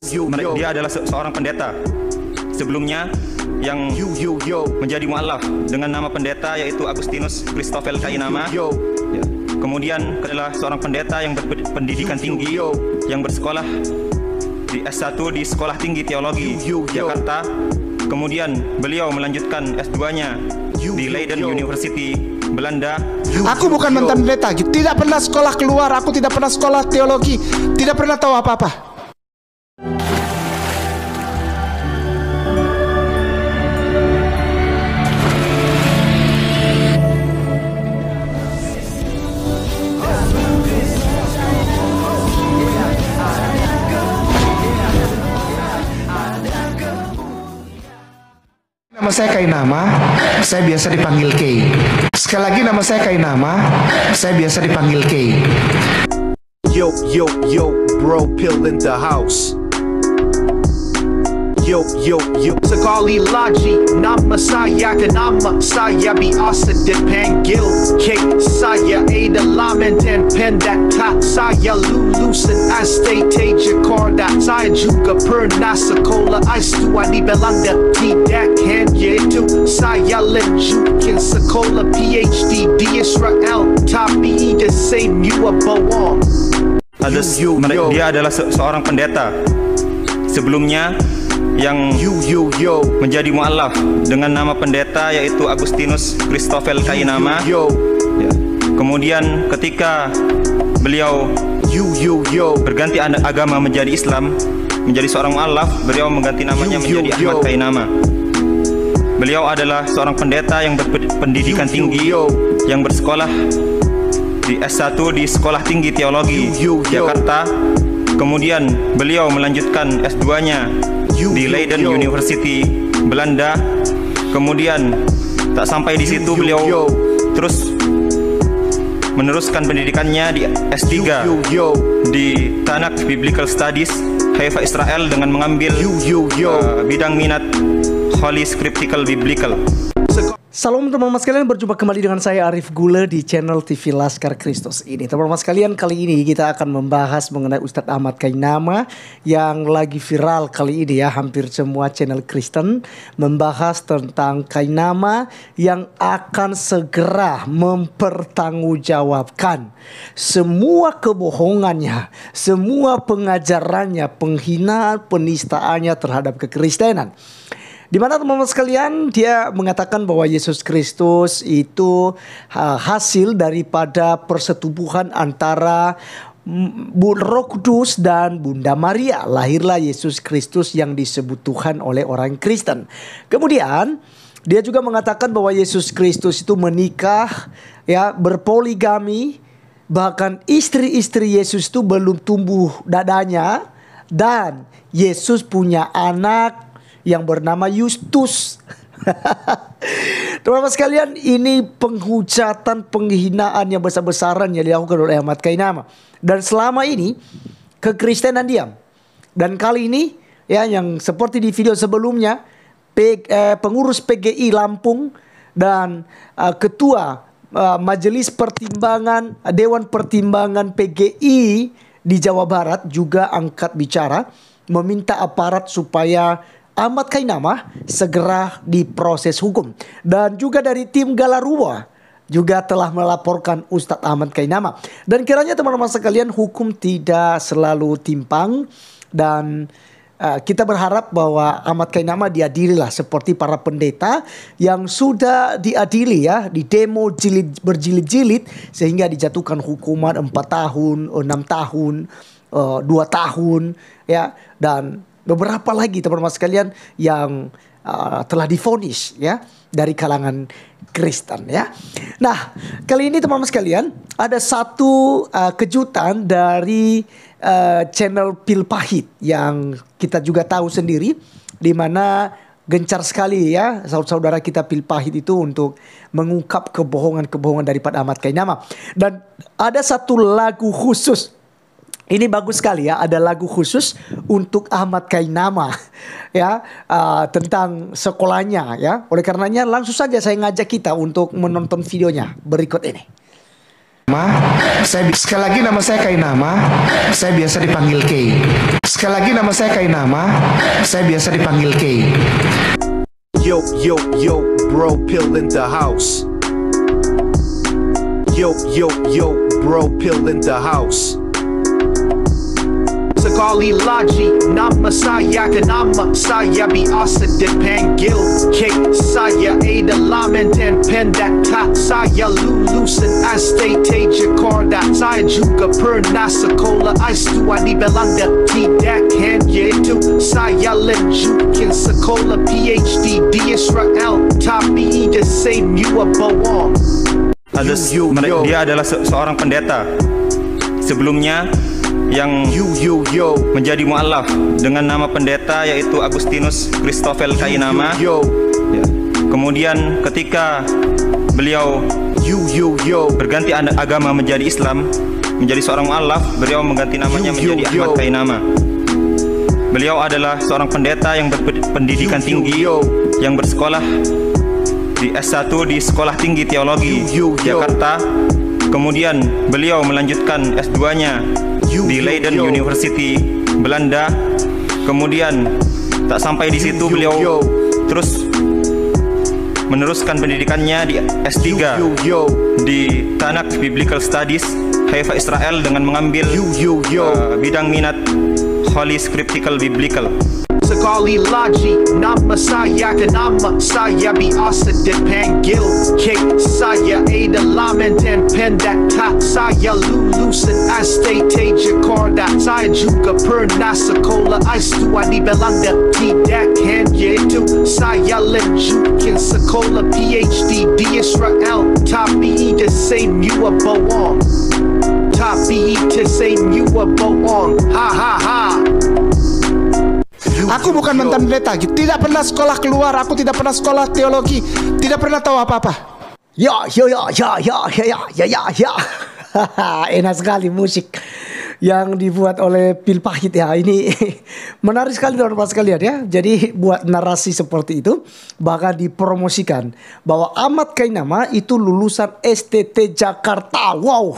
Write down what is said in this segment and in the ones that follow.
Dia adalah seorang pendeta. Sebelumnya yang menjadi mualaf dengan nama pendeta yaitu Agustinus Christoffel Kainama. Ya. Kemudian adalah seorang pendeta yang berpendidikan tinggi yang bersekolah di S1 di Sekolah Tinggi Teologi Jakarta. Kemudian beliau melanjutkan S2-nya di Leiden University, Belanda. Aku bukan mantan pendeta, tidak pernah sekolah keluar, aku tidak pernah sekolah teologi, tidak pernah tahu apa-apa. Nama saya Kainama, saya biasa dipanggil Kay. Sekali lagi nama saya Kainama, saya biasa dipanggil Kay. Yo, bro, pill in the house. Yo, Sakali Laji, nama saya kenama saya biasa dipanggil K. Saya ada laman dan pendat tak saya lulusan STT Jakarta. Saya juga pernah sekolah S2 di Belanda. Tidak hanya itu, saya lanjutkan sekolah PhD di Israel. Tapi the same you are bohong. Dia adalah seorang pendeta. Sebelumnya yang menjadi mualaf dengan nama pendeta yaitu Agustinus Christoffel Kainama. Ya. Kemudian ketika beliau berganti agama menjadi Islam, menjadi seorang mualaf, beliau mengganti namanya menjadi Ahmad Kainama. Beliau adalah seorang pendeta yang berpendidikan tinggi yang bersekolah di S1 di Sekolah Tinggi Teologi Jakarta. Kemudian beliau melanjutkan S2-nya di Leiden University, Belanda. Kemudian tak sampai di situ, beliau terus meneruskan pendidikannya di S3 di Tanakh Biblical Studies, Haifa, Israel, dengan mengambil bidang minat Holy Scriptural Biblical. Salam teman-teman sekalian, berjumpa kembali dengan saya Arif Gule di channel TV Laskar Kristus ini. Teman-teman sekalian, kali ini kita akan membahas mengenai Ustadz Ahmad Kainama yang lagi viral kali ini ya. Hampir semua channel Kristen membahas tentang Kainama yang akan segera mempertanggungjawabkan semua kebohongannya, semua pengajarannya, penghinaan, penistaannya terhadap kekristenan. Di mana teman-teman sekalian, dia mengatakan bahwa Yesus Kristus itu hasil daripada persetubuhan antara Roh Kudus dan Bunda Maria. Lahirlah Yesus Kristus yang disebut Tuhan oleh orang Kristen. Kemudian dia juga mengatakan bahwa Yesus Kristus itu menikah, ya, berpoligami. Bahkan istri-istri Yesus itu belum tumbuh dadanya. Dan Yesus punya anak yang bernama Justus. Teman-teman sekalian, ini penghujatan, penghinaan yang besar-besaran yang dilakukan oleh Ahmad Kainama. Dan selama ini kekristenan diam. Dan kali ini ya, yang seperti di video sebelumnya, pengurus PGI Lampung dan ketua Majelis Pertimbangan Dewan Pertimbangan PGI di Jawa Barat juga angkat bicara, meminta aparat supaya Ahmad Kainama segera diproses hukum. Dan juga dari tim Galarua juga telah melaporkan Ustadz Ahmad Kainama. Dan kiranya teman-teman sekalian, hukum tidak selalu timpang. Dan kita berharap bahwa Ahmad Kainama diadili lah seperti para pendeta yang sudah diadili ya, di demo berjilid-jilid sehingga dijatuhkan hukuman 4 tahun, 6 tahun, 2 tahun ya, dan beberapa lagi teman-teman sekalian yang telah divonis ya dari kalangan Kristen ya. Nah, kali ini teman-teman sekalian ada satu kejutan dari channel Pil Pahit yang kita juga tahu sendiri, di mana gencar sekali ya saudara-saudara kita Pil Pahit itu untuk mengungkap kebohongan-kebohongan daripada Ahmad Kainama. Dan ada satu lagu khusus. Ini bagus sekali ya, ada lagu khusus untuk Ahmad Kainama ya, tentang sekolahnya ya. Oleh karenanya langsung saja saya ngajak kita untuk menonton videonya berikut ini. Sekali lagi nama saya Kainama, saya biasa dipanggil K. Sekali lagi nama saya Kainama, saya biasa dipanggil K. Yo, yo, yo, bro, pill in the house. Yo, yo, yo, bro, pill in the house. Sekali lagi nama saya Kainama, saya biasa dipanggil K. Saya adalah mantan pendeta, saya lulusan STT Jakarta. Saya juga pernah sekolah S2 di Belanda. Tidak hanya itu, saya lanjutkan sekolah PhD di Israel. Tapi the same you are bohong. Dia adalah seorang pendeta sebelumnya yang menjadi mu'alaf dengan nama pendeta yaitu Agustinus Christoffel Kainama. Ya. Kemudian ketika beliau berganti agama menjadi Islam, menjadi seorang mu'alaf, beliau mengganti namanya menjadi Ahmad Kainama. Beliau adalah seorang pendeta yang berpendidikan tinggi, yang bersekolah di S1 di Sekolah Tinggi Teologi Jakarta. Kemudian beliau melanjutkan S2-nya di Leiden University Belanda. Kemudian tak sampai di situ, beliau terus meneruskan pendidikannya di S3 di Tanakh Biblical Studies Haifa Israel dengan mengambil bidang minat Holy Scriptical Biblical. Sekali lagi nama saya Kainama, saya biasa dipanggil K. Saya adalah mantan pendeta, saya lulusan STT Jakarta. Saya juga pernah sekolah S2 di Belanda. Tidak hanya itu, saya lanjutkan sekolah PhD di Israel. Tapi the same you are bohong. Tapi the same you are bohong. Ha ha ha. Aku bukan mantan pendeta, tidak pernah sekolah keluar, aku tidak pernah sekolah teologi, tidak pernah tahu apa-apa. Ya. Enak sekali musik yang dibuat oleh Pil Pahit ya. Ini menarik sekali teman-teman sekalian ya. Jadi buat narasi seperti itu, bahkan dipromosikan bahwa Ahmad Kainama itu lulusan STT Jakarta. Wow.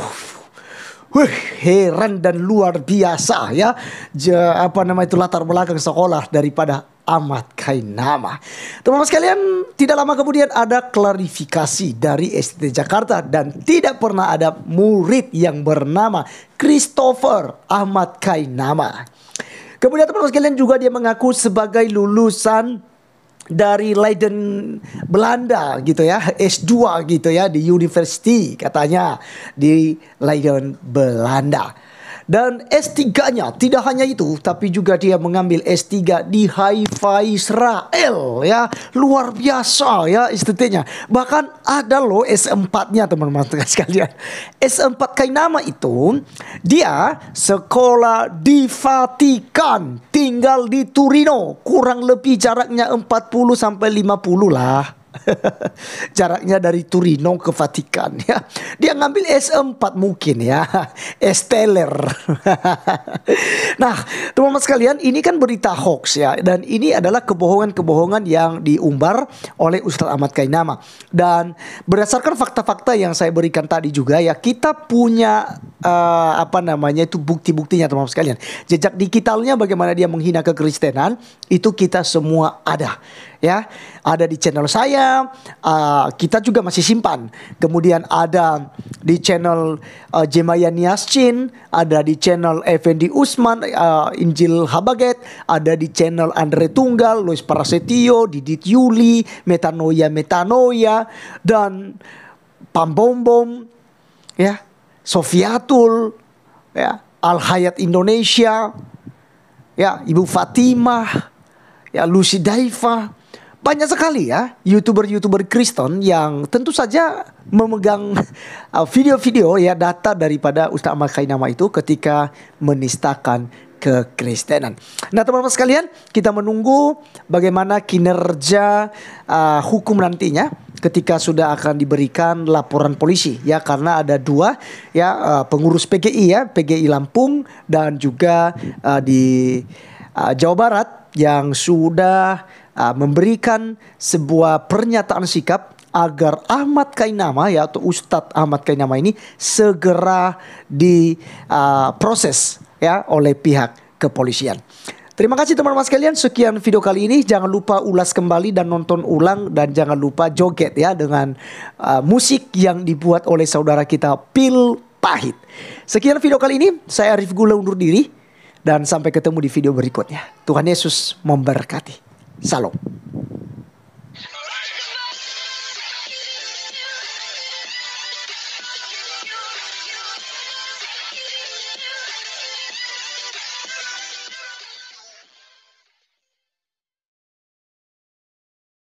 Heran dan luar biasa ya. Latar belakang sekolah daripada Ahmad Kainama. Teman-teman sekalian, tidak lama kemudian ada klarifikasi dari STT Jakarta dan tidak pernah ada murid yang bernama Christopher Ahmad Kainama. Kemudian teman-teman sekalian juga dia mengaku sebagai lulusan dari Leiden Belanda gitu ya, S2 gitu ya di university katanya di Leiden Belanda. Dan S3-nya tidak hanya itu, tapi juga dia mengambil S3 di Haifa Israel ya. Luar biasa ya STT-nya. Bahkan ada loh S4-nya teman-teman sekalian. S4 Kainama itu dia sekolah di Vatikan, tinggal di Turino. Kurang lebih jaraknya 40 sampai 50 lah. Jaraknya dari Turino ke Vatikan ya. Dia ngambil S4 mungkin ya, S-Teller. Nah teman-teman sekalian, ini kan berita hoax ya. Dan ini adalah kebohongan-kebohongan yang diumbar oleh Ustadz Ahmad Kainama. Dan berdasarkan fakta-fakta yang saya berikan tadi juga ya, kita punya itu bukti-buktinya teman-teman sekalian. Jejak digitalnya bagaimana dia menghina kekristenan, itu kita semua ada ya. Ada di channel saya, kita juga masih simpan. Kemudian ada di channel Jemayan Yassin, ada di channel Effendi Usman, Injil Habaget, ada di channel Andre Tunggal, Lois Prasetyo, Didit Yuli, Metanoia, dan Pambombom ya, Sofiatul ya, Al Hayat Indonesia ya, Ibu Fatimah ya, Lucy Daifa. Banyak sekali ya YouTuber Kristen yang tentu saja memegang video-video ya, data daripada Ustadz Ahmad Kainama itu ketika menistakan kekristenan. Nah teman-teman sekalian, kita menunggu bagaimana kinerja hukum nantinya ketika sudah akan diberikan laporan polisi ya, karena ada dua ya, pengurus PGI ya, PGI Lampung dan juga di Jawa Barat yang sudah memberikan sebuah pernyataan sikap agar Ahmad Kainama ya, atau Ustadz Ahmad Kainama ini segera diproses ya oleh pihak kepolisian. Terima kasih teman-teman sekalian, sekian video kali ini. Jangan lupa ulas kembali dan nonton ulang, dan jangan lupa joget ya dengan musik yang dibuat oleh saudara kita Pil Pahit. Sekian video kali ini, saya Arif Gula undur diri dan sampai ketemu di video berikutnya. Tuhan Yesus memberkati. Salam.